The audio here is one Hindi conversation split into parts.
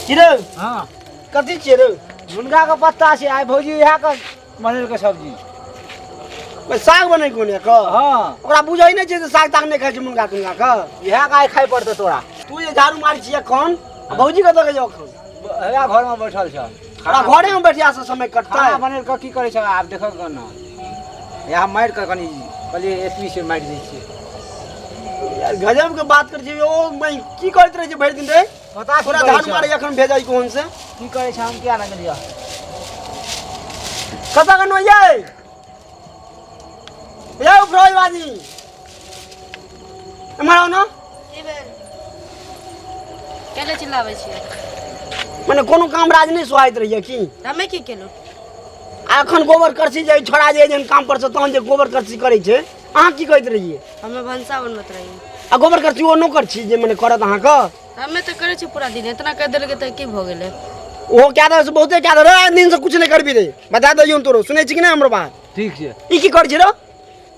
चिरो हाँ कथी चिरो मुनगा का पत्ता से आए भौजी यहाँ का बनेल के सब्जी साग बने कोने क हाँ ओकरा बुझै नै छै साग ताग नै खाइ छै मुनगा तुनगा क यहाँ का आए खाए पड़ते तोरा तू जे झाड़ू मारी छियै कौन भौजी कतऽ के जाओ खन यहाँ घर में बैठल छ हमरा घरे में बैठिया से समय कटता खाना है बनेल की करे छ आप देखो न यहाँ मार कर कनी कहलिए एतवी से मार दै छियै यार गजब के बात कर छी ओ मैं की करत रहे छी भरि दिन रे पता पूरा झाड़ू मारे एखन भेजै कोन से की करे छ हम क्या ना करिया कतऽ कनो ये यौ फ्रोजबाजी एम्हर आउ न केले चिल्लाबै छियै मने कोनो काम राज नहीं सुहाइत रहिए की हमे की केलु एखन गोबर करसी जे छोड़ा जे जन काम पर से तहन जे गोबर करसी करै छै अहाँ की कहैत रहिए हमे भंसा बनबत रही आ गोबर करसी ओ नो करछि जे मने करत अहाँ क हमे तो करे छी पूरा दिन इतना कर देलके त की भ गेले ओ क्या दे से बहुते क्या दे रे दिन से कुछ नहीं करबी रे बता दइयो तोरो सुनै छी कि नहीं हमरो बात ठीक छै ई की कर छी रो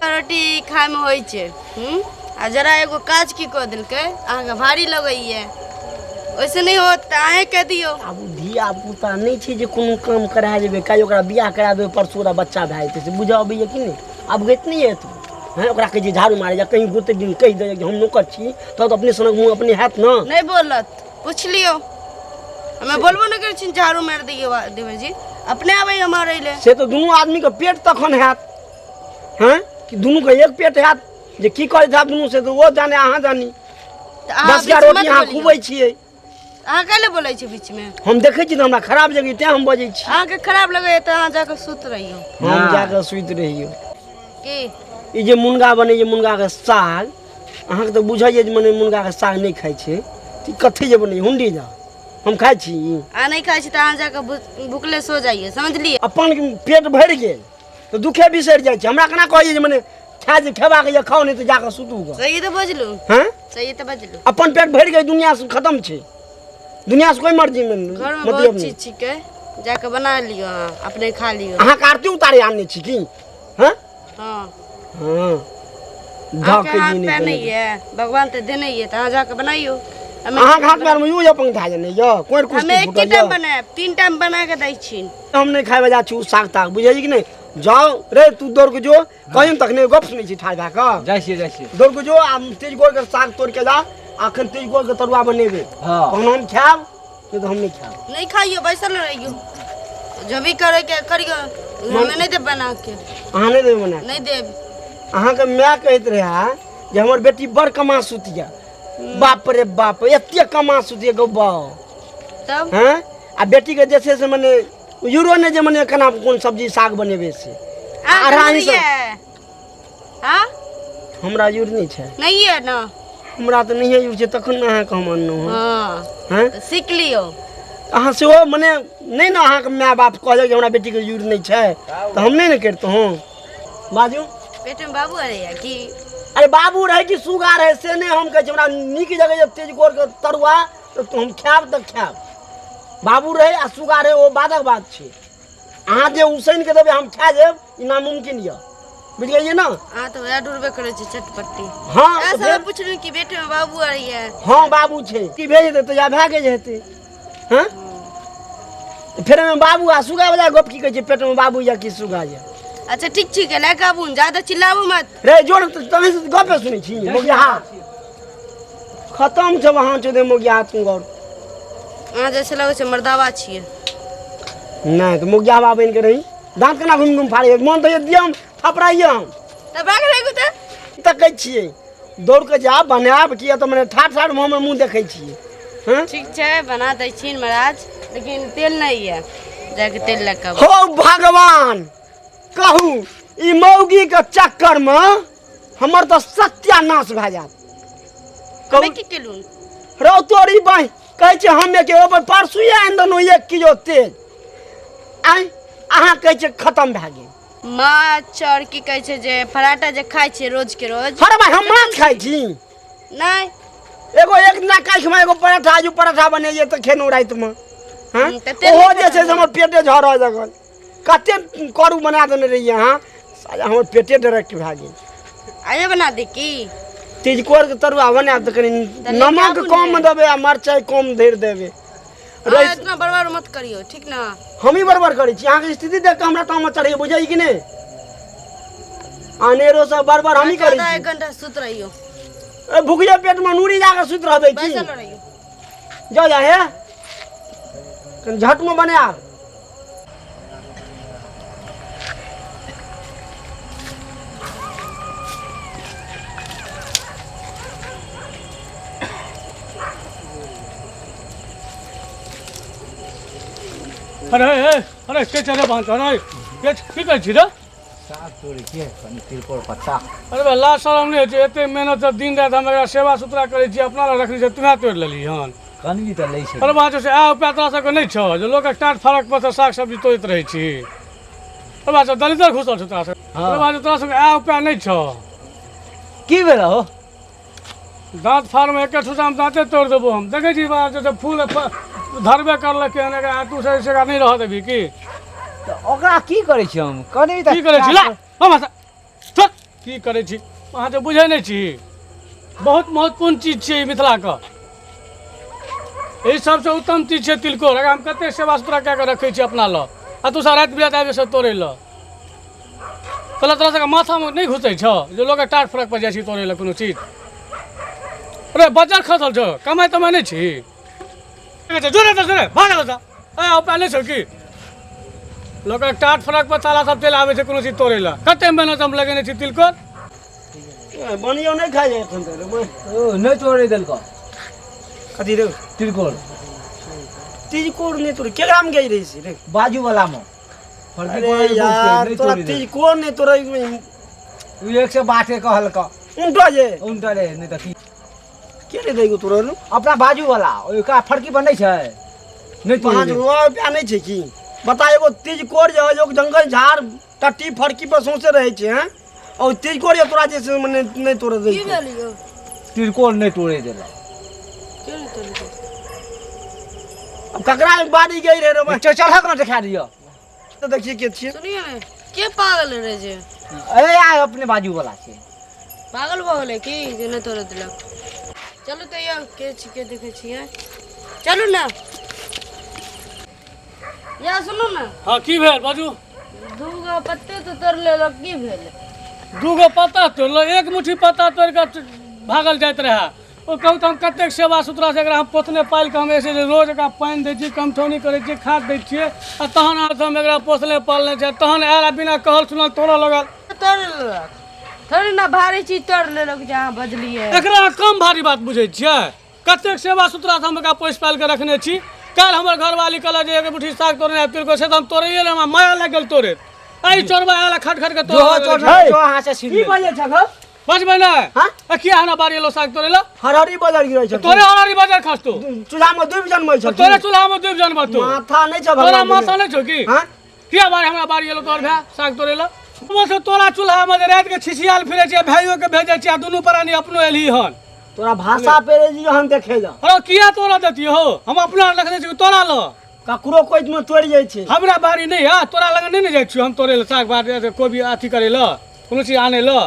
रोटी खाए में होई छै आ जरा एगो काज की क देलके अहाँ के भारी लगैये वैसे नहीं होत आहे कह दियो आब धिया पुता नहीं छै जे कोनो काम करा जेबे काई ओकरा बियाह करा देबे परसू ओकरा बच्चा भए जेतै से बुझाबैये कि नहीं आब गइत नहीं है तू हैं ओकरा कह जे झाड़ू मारे जा कहीं गोते दिन कह दे कि हम नौकर छी तो अपने सनक मुंह अपने हाथ न नहीं बोलत पूछ लियो हमें बोलबो न कर छी झाड़ू मार दियो देवे जी अपने आवे हमारे ले से तो दोनों आदमी के पेट तखन हैत हैं कि दोनों के एक पेट हैत जे की करे था दोनों से तो वो जाने अहाँ जानी 10 का रोटी अहाँ खुबै छियै अहाँ कैले बोलै छी बीच में हम देखै छी त हमरा खराब जगह ते हम बजै छी अहाँ के खराब लगे त अहाँ जाके सुत रहियो हम जाके सुइत रहियो की ई जे मुनगा बने जे मुनगा के साग अहाँ के तो बुझाइए जे मने मुनगा के साग नहीं खाइ छै त कथि जे बने हुंडी जा हम खाइ छी आ नहीं खाइ छी त अहाँ जाके भूखले सो जाइए समझ लिए अपन पेट भर गेल तो दुखे बिसरि जाइ छै हमरा केना कहै जे मने खा जे खेबा के खाओ नहीं तो जाके सुतू ग सही तो बजलू हैं सही तो बजलू अपन पेट भर गई दुनिया से खत्म छै दुनिया से कोई मर्जी में घर में बहुत चीज छिके जाके बना लियो अहाँ अपने खा लियो अहाँ आरती उतारे आनने छी की हैं हां हां आपके हाथ पैर नहीं है भगवान तो देने ही है तो अहाँ जाके बनाइयो अहाँ हाथ पैर में यूज अपन धा जने यो कोई कुछ हमें एक टाइम बनाए 3 टाइम बना के दै छी हम नहीं खाए बजा छी साग ताग बुझै छी कि नहीं जाओ रे तू दौड़ के जो कहीं तक नहीं गप सुनै छी ठाड़ भा के जाइ छियै दौड़ के जो आ तेज गोर के साग तोड़ के जा अखन तेज गोर के तरुआ बनेबे हां हम खाब नहीं तो हम नहीं खाब नहीं खाइयो बैसल रहियो जो भी करे के करियो हमें नहीं दे बना के अहाँ नहीं देबे बना नहीं देब अहाँ के माय कहत रहे जे हमर बेटी बड़ कमा सुतिया बाप रे बाप एते कमा सुतिया गो बाओ तब हैं आ बेटी के जैसे से मने यूरो ने जे मने केना कोन सब्जी साग बनेबे से आराम से हां हमरा यूर नहीं छै नहीं है ना हमरा तो नहीं है यूर छै तखन ना अहाँ के हम अन्नो हां हैं तो सीख लियो अहाँ से ओ मने नहीं ना अहाँ के माय बाप कहले कि हमरा बेटी के यूर नहीं छै तो हम नहीं न करतो हूं बाजू पेट में बाबू आ रहा कि अरे बाबू रहे कि सुगा रहे से नहीं हम कहे हमरा नीक जगह जे तेज गोर के तरुआ तो हम खाब त खाब बाबू रहे आ सुगा रहे वो बादक बात छै अहाँ जे उसैन के देबे हम खा जेब ई नामुमकिन य बुझ गेलिए ना हां तो वह ढूंढबे करे छै चटपटी हां ऐसा पूछ रही कि बेटे में बाबू आ रही है हां बाबू छै की भेज दे तो या भागे जेते हैं फिर में बाबू आ सुगा वाला गप की कहे छै पेट में बाबू या कि सुगा या अच्छा ठीक है लेके आबू ज्यादा चिल्लाबू मत रे जोर तने से गपे सुनै छी मोगिया खत्म छ वहां छ दे मोगिया तू गौर हां जैसे लगे छै मर्दावा छिए नहीं तो मोगिया बा बन के रही दांत केना घुम घुम फाड़े मन तो दियम थपराइए हम तब भाग रे गुते तकै छियै दौड़ के जा बनाब किया तो मने ठाठ ठाठ मुंह में मुंह देखै छियै हैं ठीक छै बना दै छी महाराज लेकिन तेल नहीं है जाके तेल लेके आबू हो भगवान कहू ई मौगी के चक्कर में हमर तो सत्यानाश भए जात हमें की केलू रौ तोरी बाई कहै छै हमे के ऊपर परसुए आनि देनो 1 किलो तेल आई अहाँ कहै छै खत्म भए गेल माछ और की कहै छै जे पराठा जे खाइ छै रोज के रोज अरे भाई हम माछ खाइ छी नहीं एगो एक दिना काल्हि में एगो पराठा आजू पराठा बनेलिए तो खेलू रात में हाँ तो ओहो जे छै से हमर पेटे झड़ जगल कते करू बना देने रहिए अहाँ साला हमर पेटे डायरेक्ट भए गेल आइए बना दे की तिजकोर के तरुआ बनाब त कनी नमक कम देबे आ मरचाई कम धरि देबे रईस इतना बर्बाद मत करियो, ठीक ना? हम ही बराबर करै छी। अहाँ के स्थिति देख के हमरा ताम चढ़ै बुझै कि नहीं? अनेरो सब बराबर हम ही करै आधा छी। 1 घंटा सुत रहियो, ए भुखिया पेट में नूरी जाके सुत रहबै की? बैसल रहियो। जा जा हे कन झट में बने आ। अरे के चले बांध अरे के की कर छी रे? साग तोड़े के कनी तिलकोर पत्ता। अरे बे लाज शरम नहीं छै, एते मेहनत से दिन रात हम एकरा सेवा सुतरा करै छी, अपना लग रखली छै, तुहे तोड़ लेली हन। कनी त लै छै। अरे बात से आ उपाय तोरा सबके नहीं छौ जे लोग टाट फरक पर से साग सब्जी तोड़ैत रहै छी। अरे बात दलिदर घुसल छै तोरा सब। अरे बात तोरा सबके आ उपाय नहीं छौ। की भेल हो? दांत फाड़ में एके ठुसा में दांते तोड़ देबो हम। देखै छी बात जे फूल धरबे करलकै हन, एकरा तू से नहीं रह देबी की? त ओकरा की करै छी हम? कनी त की करै छी ला हम छोट की करै छी? अहाँ तो बुझै नहीं छी, बहुत महत्वपूर्ण चीज छै मिथिला का। यही सबसे उत्तम चीज छै तिलकोर। अगर हम कते सेवा सुतरा कए के रखै छी अपना ल, आ तू सब रात बिरात आबि से तोड़ै ल, कहला तोरा सबके माथा में नहीं घुसै छौ जे लोग टाट फरक पर जाइ छी तोड़ै ल कोनो चीज? अरे बजार खसल छौ, कमाई तमाई नहीं छी? जोरे जोरे भागल जा ए उपाय नहीं छौ की? लोग टाट फरक पर ताला सब चलि आबै छै कोनो चीज तोड़ै ल। कते मेहनत हम लगेने छी तिलकोर। बनियो नहीं खाइ जाइ एखन तक। ओ नहीं तोड़े देलको कथी रे? तिलकोर तिलकोर नहीं तोड़ के काम गई रही सी रे? बाजू वाला में फर्की अरे पड़े यार नहीं तोरा तोड़े दे। तिलकोर नहीं तोरा उ एक से बाटे कहलको उल्टा जे उनटा रे नहीं त की के रे देगो तोरा नु? अपना बाजू वाला ओका फड़की बनै छै नहीं तोड़े 5 दे। रुपया नहीं छै की? बता एगो तिलकोर जे है जंगल झाड़ टट्टी फड़की पर सौंसे रहे छै हैं, और तिलकोर ये तोरा जैसे मने नहीं तोड़ दे। की भेलियो? तिलकोर नहीं तोड़े देला। क्यों नहीं तोड़ियो? अब ककरा बाड़ी गई रे रे? चल कना दिखा दियो। तो देखिए के छिए सुनिए ना, के पागल रहे जे? अरे यार अपने बाजू वाला से पागल भगले की जे नहीं तोड़ दिलक? चलो तो ये के छिके देखे छिए, चलू ना। या सुनो ना, हाँ की भेल बाजू? दूगो पत्ते तो तोड़ लेलक, की भेल? दूगो पत्ता तोड़लो, एक मुट्ठी पत्ता तोड़ के भागल जाइत रहे। ओ कहू तो हम कतेक सेवा सुतरा से एकरा हम पोसने पालि के हम ऐसे रोज एकरा पानि दै छी, कमठौनी करै छी, खाद दै छियै, आ तहन आज हम एकरा पोसले पालने छै, तहन आयल बिना कहल सुनल तोड़ऽ लगल। तोड़ लेलक थोड़ी ना, भारी चीज तोड़ लेलक जहाँ बजलिए। एकरा कम भारी बात बुझै छियै? कतेक सेवा सुतरा से हम एकरा पोसि पालि के रखने छी। कल हमर घरवाली कहला जे एक मुट्ठी साग तोड़ने आबि तिलकोर से, हम तोड़ैए ले हमरा माया लागि गेल तोड़े। आई चोरबा आयल खट खट के जो तोड़ जो हां से की सीन बजे छ ग? बजबै ना? हाँ? आ किया हमरा बाड़ी लो साग तोड़े ला? हरहरी बाजार गिरै छ तोरे हरारी बाजार खास तू? चूल्हा में दूब जन्मै छ। तोरे चूल्हा में दूब जानबा तू? माथा नहीं छ तोरा भगवान माथा नहीं छौ की? हां किया बार हमरा बाड़ी एलो तोर भै साग तोड़े ला? से तोरा चूल्हा में जे रात के छिछियाल फिरे छै, भाइयों के भेजै छै, दुनू प्राणी अपनो एली हन। तोरा भाषा पे जी हम देखे जा अरे किया तोरा देती हो? हम अपना रखने छी तोरा लो। ककरो कोई में तोड़ जाय छै। हमरा बाड़ी नहीं है, तोरा लग नहीं जाइ छियो हम तोड़े ला साग बाड़ी कोबी अथी करे ला, कोनो चीज आने ला।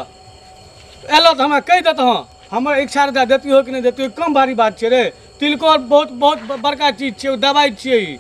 एलो तो हमरा कह देत हँ, हमर इच्छा रहता देती हो कि नहीं देती हो, कम भारी बात छै रे। तिलकोर बहुत बहुत बड़का चीज छै, दवाई छियै ई।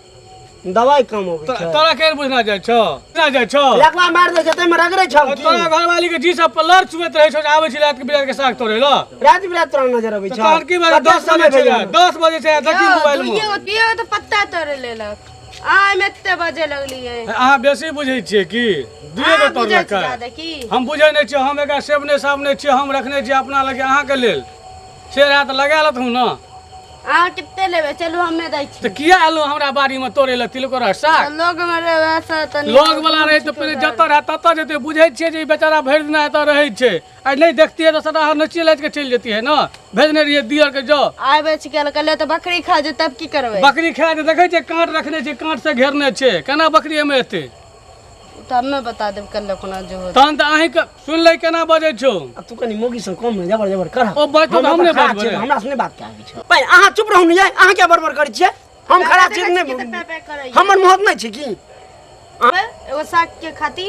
दवाई कम होबै छै। तोरा केर बुझना जाइ छौ? बुझना जाइ छौ? एकला मार दे छै तै में रगड़ै छ की? तोरा घरवाली के जी सब पर लड़ चुबैत रहै छौ, आबै छै रात के बिरात के साग तोड़े ला। रात बिरात तोरा नजर अबै छ। तोहर की बात? 10 बजे छै, 10 बजे छै, देखी मोबाइल में। ये तो पत्ता तोड़ लेलक, आ में एते बजे लगलिए। अहाँ बेसी बुझै छियै की? दुए के तोड़लक है। ज्यादा की हम बुझै नहीं छियै, हम एकरा सेबने सामने छियै, हम रखने छियै अपना लगे अहाँ के लेल। से रात लगा लत हूँ ना। आ कितने लेबे? चलू हमे दै छी। तो किया एलो हमरा बाड़ी में तोड़े ला तिलकोर साग? लोग मरे वैसा तनी लोग वाला रहे तो पहले जत रहे तत जेते, बुझे छियै जे ई बेचारा भरि दिन एतऽ रहै छै, आ नहीं देखती है तो सदा नचिए लाइट के चल जेती है ना। भेजने रहिए दियर के जो आइ बेच के कल तो बकरी खा जे, तब की करबै? बकरी खाए तो देखे छै कांट रखने छै, कांट से घेरने छै, केना बकरी एमे एते? तो हमें बता देब कल कोना जो हो। तहन तो अहीं के सुन ले केना बजै छौ। अब तू कनी मोगी से कम जबर जबर कर। ओ बात तो हमने बात बोले। हमरा सुने बात के आबै छ। भाई अहाँ चुप रहू नहीं, अहाँ क्या बड़बड़ करै छियै? हम खड़ा चीज नहीं, हमर मोहत नहीं छै की? एगो साग के खाती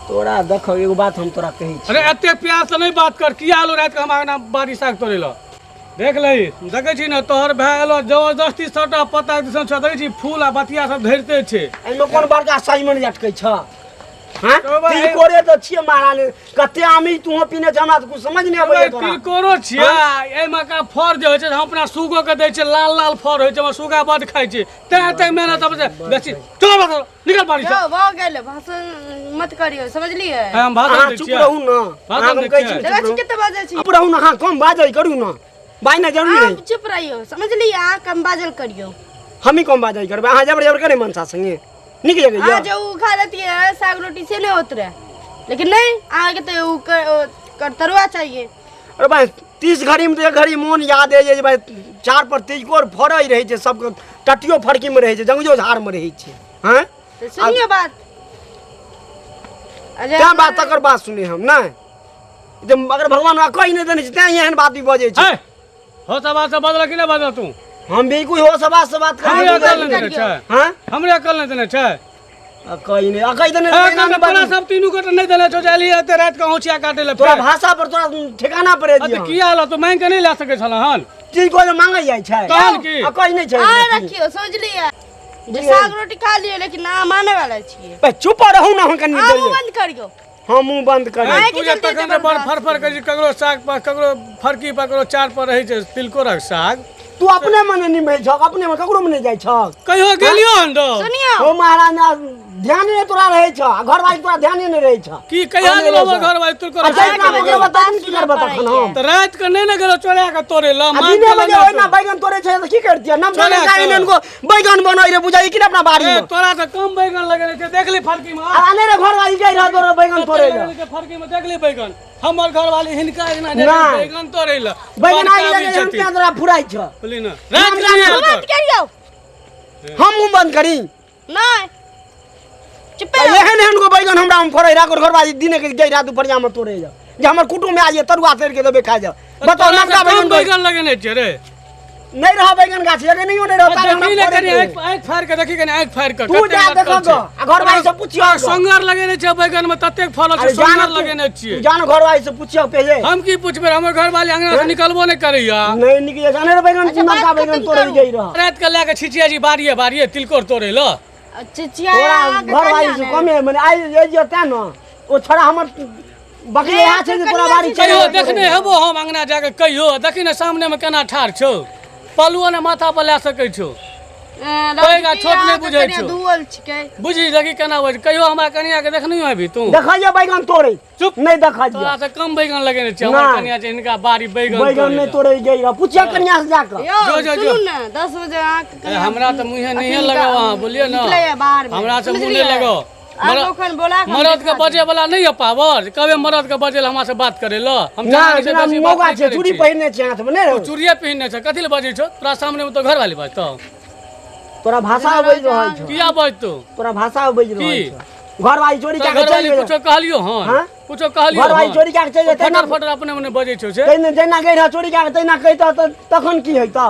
तोरा देखो एगो बात हम तोरा कही छी। अरे एते प्यार से नहीं बात कर, किया आलो रात के हम आना बाड़ी साग तोड़े ला? देख लही देखै छी ने तोहर भाय एलो जबरदस्ती सबटा पता दिसन छ देखै छी फूल आ बतिया सब धरते छै एहिमे कोन बड़का साइमन अटकै छ हां तो भाई- तिलकोरे तो छियै महाराज कते आमी तू पीने छ हमरा तो कुछ समझ नहीं आबै तोरा तिलकोरो छियै एहिमे का फर जे होइ छै हम अपना सुगो के दै छै लाल लाल फर होइ छै हमर सुगा बड खाइ छै तै मेहनत अब से बेसी चलो बाहर निकल बाड़ी से जाओ भाग गेल भाषण मत करियो समझलिए हम भाषण अहाँ दै चुप छियै रहू न भाषण अहाँ हम दै कहै छियै। छी देखै छी कते बाजै छी चुप रहू न अहाँ कम बाजै करू न बाजना जरूरी आप है चुप रहियो समझलिए अहाँ कम बाजल करियो हम ही कम बाजै करबै अहाँ जबर जबर करे मनसा संगे निक जगह हाँ या जो उ खा लेती है साग रोटी से नहीं होत रहे लेकिन नहीं आगे तो उ कर तरुआ चाहिए अरे भाई 30 घड़ी में तो एक घड़ी मोन याद है जे भाई 4 पर तिलकोर फड़ै रहै छै सब टटियो फड़की में रहै छै जंगजो झाड़ में रहै छै हैं तो सुनिए बात क्या बात तकर बात सुने हम ना जब अगर भगवान कहि नहीं देने छै तैं एहन बात भी बजै छै है हो सब बात से बदल कि नहीं बदल तू हम भी कोई हो सभा से बात हमरे कर अकल नहीं देने छै हां हमरे अकल नहीं देने छै कहि नहीं कहि देने ए काम तोरा सब तीनू के नहीं देने छौ जाली एते रात के होचिया काटे ले तोरा भाषा पर तोरा ठिकाना पर अते दिया की हाल तू मांग के नहीं ला सके छला हन चीज को मांगे जाय छै तहन की कहि नहीं छै आ रखियो समझ लिए जे साग रोटी खा लियो लेकिन ना माने वाला छिए बे चुप रहू ना हम कनी आप देर बंद करियो हम मुंह बंद कर आए तू कि जे जल्दी तखन जल्दी बड़ बंद फरफर कर ककरो साग पर ककरो फरकी पर ककरो चार पर रहै छै तिलकोरक साग तू अपने मने निभै छ अपने में ककरो में नहीं जाय छ कहियो गेलियो हन दो सुनियो ओ महाराज ना ध्यान नहीं तोरा रहै छ घर वाली तोरा ध्यान नहीं रहै छ की कहिया गेलो घर भाई तिलकोरक अच्छा साग इतना के बजे गेलो? बता की करब तखन हम त रात के नहीं न गेलो चोरा के तोरे ल अभी मान ने के बजे ले ओइना बैगन तोरे छै त की करतिया नम चले चले का तो। इनको बैगन बनoi रे बुझाई कि अपना बाड़ी में तोरा त कम बैगन लगेले छै देख ली फरकी में आने रे घर वाली गई रह तोरे बैगन तोरे रे फरकी में देख ली बैगन हमर घर वाली हिनका इना ना। बैगन तोरे ल बैगन आई लगे हम क्या तोरा फुराई छ बोली ना रात के नहीं बंद आयल करियो हम मुंह बंद करी नहीं चुप एहन एहन को बैगन हमरा हम फरै राख घर वाली दिने के गई रात दुपहरिया में तोरे जा जे हमर कुटुम में आइए तरुआ तैर के देबे खा जा बताओ तोरा नका त कम बैगन बैगन लगेने छै रे नहीं रहा बैगन गाछ लगे नहीं होने रहता देखी ले कनी आँख फाड़ के देखी कनी आँख फाड़ के तू जा देखो गो आ घर वाली से पूछियो संगर लगेने छै बैगन में ततेक फल छै संगर लगेने छियै जान घर वाली से पूछियो पेजे हम की पूछबे हमर घर वाली अंगना से निकलबो नहीं करैया नहीं निकले जाने रे बैगन अच्छा, नका बात बैगन खत्म तोरे करू। गई रहा रात के लेके छिचिया जी बारिये बारिये तिलकोर तोड़े ल चिचिया तोरा घर वाली से कमे माने आई ये जेता न ओ छोड़ा हमर बकरी यहाँ छै जे तोरा बाड़ी चले कहियो देखने हेबो हम अंगना जाके कहियो देखी ने सामने में केना ठाड़ छौ पलुओ ने माथा पर ला सकै छौ पैगा छोट नहीं बुझै छौ दुअल छिकै बुझी देखी केना बज कहियो हमरा कनिया के देखनी है भी तू देखिए बैगन तोरे चुप नहीं देखा तोरा से कम बैगन लगेने छै ना। हमर कनिया छै इनका बारी बैगन बैगन नहीं तोरे गई रहा पूछियो कन्या से जाकर यो जो, जो, जो। सुनू ना 10 बजे ए, हमरा तो मुंहे नहीं लगाओ वहां बोलिए ना निकले है बाहर में हमरा से मुंह समझलिए? नहीं लगाओ आप लोगन बोला के हम मरद के दिखा बजे वाला नहीं है पावर कबे मरद के बजे हमरा से बात करे ल हम ना जाने से बिना बेसी बात मोगा नहीं छै करै चूड़ी छी। पहिरने छै हाथ में नहीं तू रे चूड़िए पहिरने छ कथि ले बजै छौ तोरा सामने में तो घर वाली बात तो तोरा भाषा बज रहल छ किया बजतो तोरा भाषा बज रहल की? छ घर वाली चोरी तो क्या घर चल वाली गई कुछो कहलियो हन हाँ? कुछो कहलियो घर वाली हन चोरी क्या चल फटर गई फटर अपने मने बजै छौ से तैने जेना गई रहा चोरी क्या तैना कहता तखन की होइता